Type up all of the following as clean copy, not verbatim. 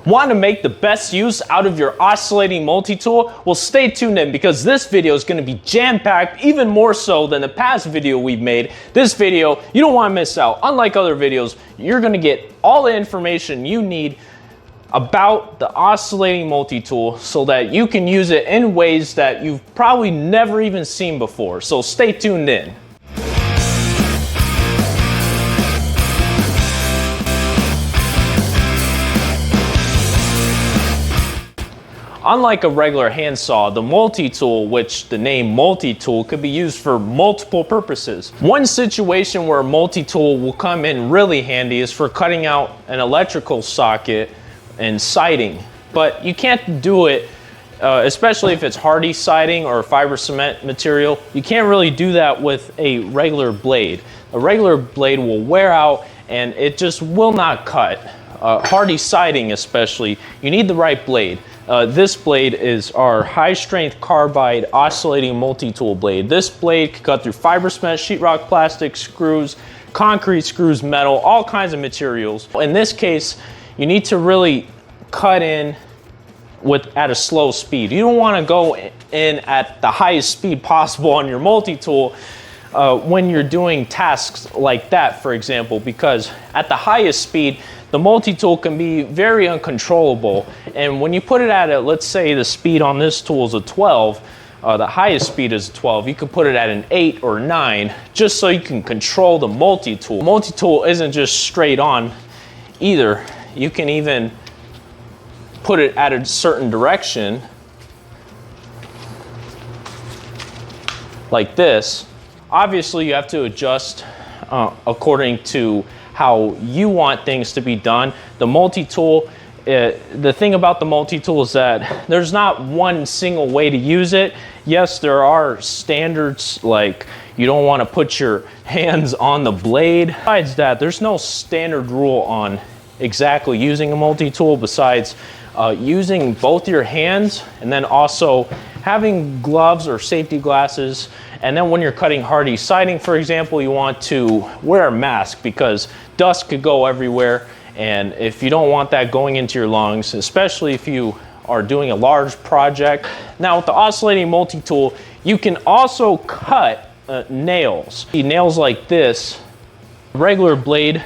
Want to make the best use out of your oscillating multi-tool? Well, stay tuned in because this video is going to be jam-packed, even more so than the past video we've made. This video, you don't want to miss out. Unlike other videos, you're going to get all the information you need about the oscillating multi-tool so that you can use it in ways that you've probably never even seen before. So stay tuned in. Unlike a regular handsaw, the multi-tool, which the name multi-tool, could be used for multiple purposes. One situation where a multi-tool will come in really handy is for cutting out an electrical socket and siding. But you can't do it, especially if it's hardy siding or fiber cement material, you can't really do that with a regular blade. A regular blade will wear out and it just will not cut. Hardy siding especially, you need the right blade. This blade is our high strength carbide oscillating multi-tool blade. This blade can cut through fiber cement, sheetrock, plastic, screws, concrete screws, metal, all kinds of materials. In this case, you need to really cut in at a slow speed. You don't want to go in at the highest speed possible on your multi-tool when you're doing tasks like that, for example, because at the highest speed, the multi-tool can be very uncontrollable. And when you put it at let's say the speed on this tool is a 12, the highest speed is a 12, you can put it at an 8 or 9, just so you can control the multi-tool. Multi-tool isn't just straight on either. You can even put it at a certain direction, like this. Obviously, you have to adjust according to how you want things to be done. The multi-tool, the thing about the multi-tool is that there's not one single way to use it. Yes, there are standards, like you don't want to put your hands on the blade. Besides that, there's no standard rule on exactly using a multi-tool besides using both your hands and then also having gloves or safety glasses. And then when you're cutting hardy siding, for example, you want to wear a mask because dust could go everywhere. And if you don't want that going into your lungs, especially if you are doing a large project. Now with the oscillating multi-tool, you can also cut nails. Nails like this, regular blade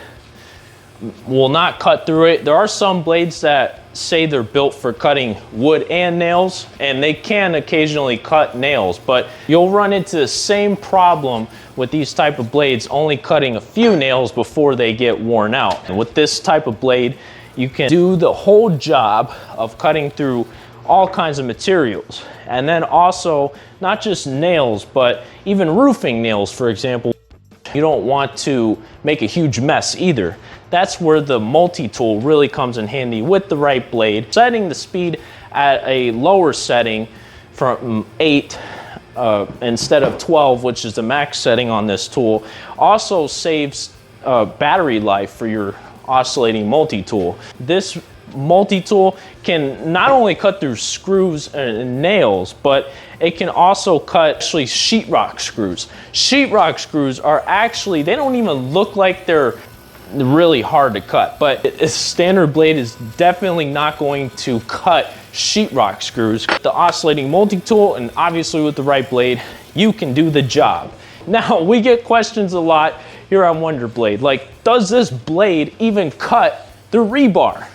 will not cut through it. There are some blades that say they're built for cutting wood and nails, and they can occasionally cut nails, but you'll run into the same problem with these type of blades only cutting a few nails before they get worn out. And with this type of blade, you can do the whole job of cutting through all kinds of materials. And then also, not just nails, but even roofing nails, for example. You don't want to make a huge mess either. That's where the multi-tool really comes in handy with the right blade. Setting the speed at a lower setting from 8 instead of 12, which is the max setting on this tool, also saves battery life for your oscillating multi-tool. This multi-tool can not only cut through screws and nails, but it can also cut actually sheetrock screws. Sheetrock screws are actually, they don't even look like they're really hard to cut, but a standard blade is definitely not going to cut sheetrock screws. The oscillating multi-tool, and obviously with the right blade, you can do the job. Now, we get questions a lot here on WonderBlade, like, does this blade even cut the rebar?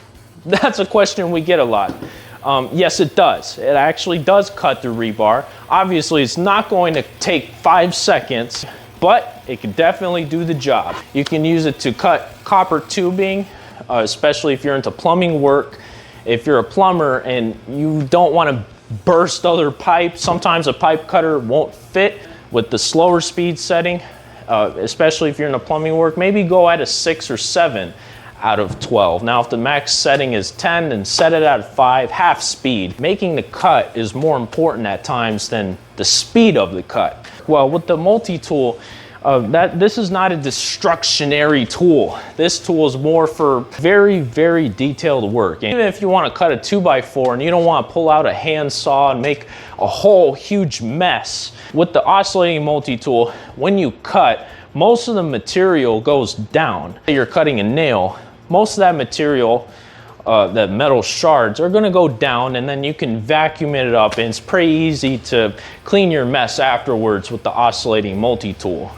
That's a question we get a lot. Yes, it does. It actually does cut the rebar. Obviously, it's not going to take 5 seconds, but it can definitely do the job. You can use it to cut copper tubing, especially if you're into plumbing work. If you're a plumber and you don't want to burst other pipes, sometimes a pipe cutter won't fit with the slower speed setting, especially if you're in a plumbing work. Maybe go at a 6 or 7 out of 12. Now, if the max setting is 10, then set it at 5, half speed. Making the cut is more important at times than the speed of the cut. Well, with the multi-tool, this is not a destructionary tool. This tool is more for very, very detailed work. And even if you want to cut a 2x4 and you don't want to pull out a hand saw and make a whole huge mess, with the oscillating multi-tool, when you cut, most of the material goes down. You're cutting a nail, most of that material the metal shards are gonna go down, and then you can vacuum it up, and it's pretty easy to clean your mess afterwards with the oscillating multi-tool.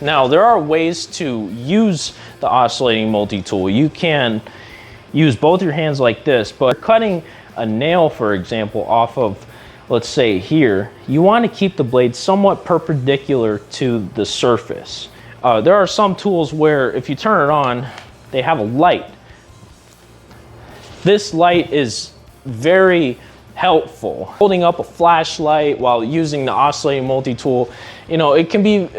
Now, there are ways to use the oscillating multi-tool. You can use both your hands like this, but cutting a nail, for example, off of, let's say here, you want to keep the blade somewhat perpendicular to the surface. There are some tools where if you turn it on, they have a light. This light is very helpful. Holding up a flashlight while using the oscillating multi-tool, you know, it can be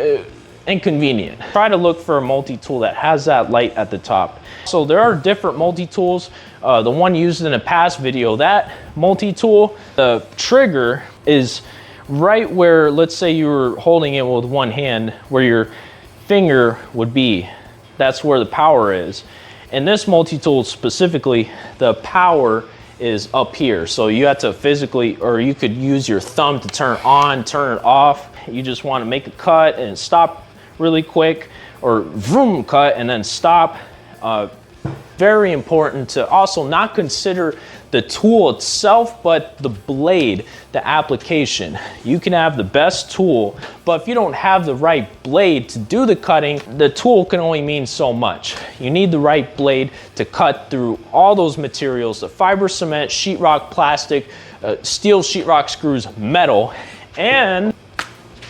inconvenient. Try to look for a multi-tool that has that light at the top. So there are different multi-tools. The one used in a past video, that multi-tool, the trigger is right where, let's say you were holding it with one hand, where your finger would be. That's where the power is. And this multi-tool specifically, the power is up here. So you have to physically, or you could use your thumb to turn on, turn it off. You just want to make a cut and stop really quick, or vroom, cut and then stop. Very important to also not consider the tool itself, but the blade, the application. You can have the best tool, but if you don't have the right blade to do the cutting, the tool can only mean so much. You need the right blade to cut through all those materials, the fiber cement, sheetrock, plastic, steel sheetrock screws, metal, and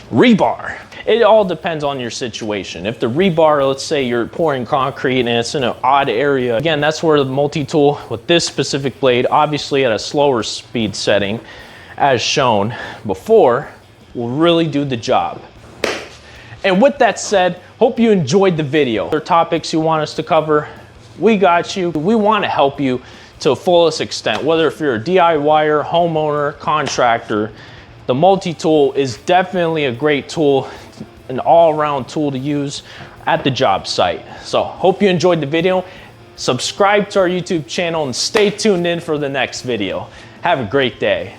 rebar. It all depends on your situation. If the rebar, let's say you're pouring concrete and it's in an odd area, again, that's where the multi-tool with this specific blade, obviously at a slower speed setting, as shown before, will really do the job. And with that said, hope you enjoyed the video. Other topics you want us to cover, we got you. We want to help you to the fullest extent, whether if you're a DIYer, homeowner, contractor. The multi-tool is definitely a great tool, an all-around tool to use at the job site. So hope you enjoyed the video. Subscribe to our YouTube channel and stay tuned in for the next video. Have a great day.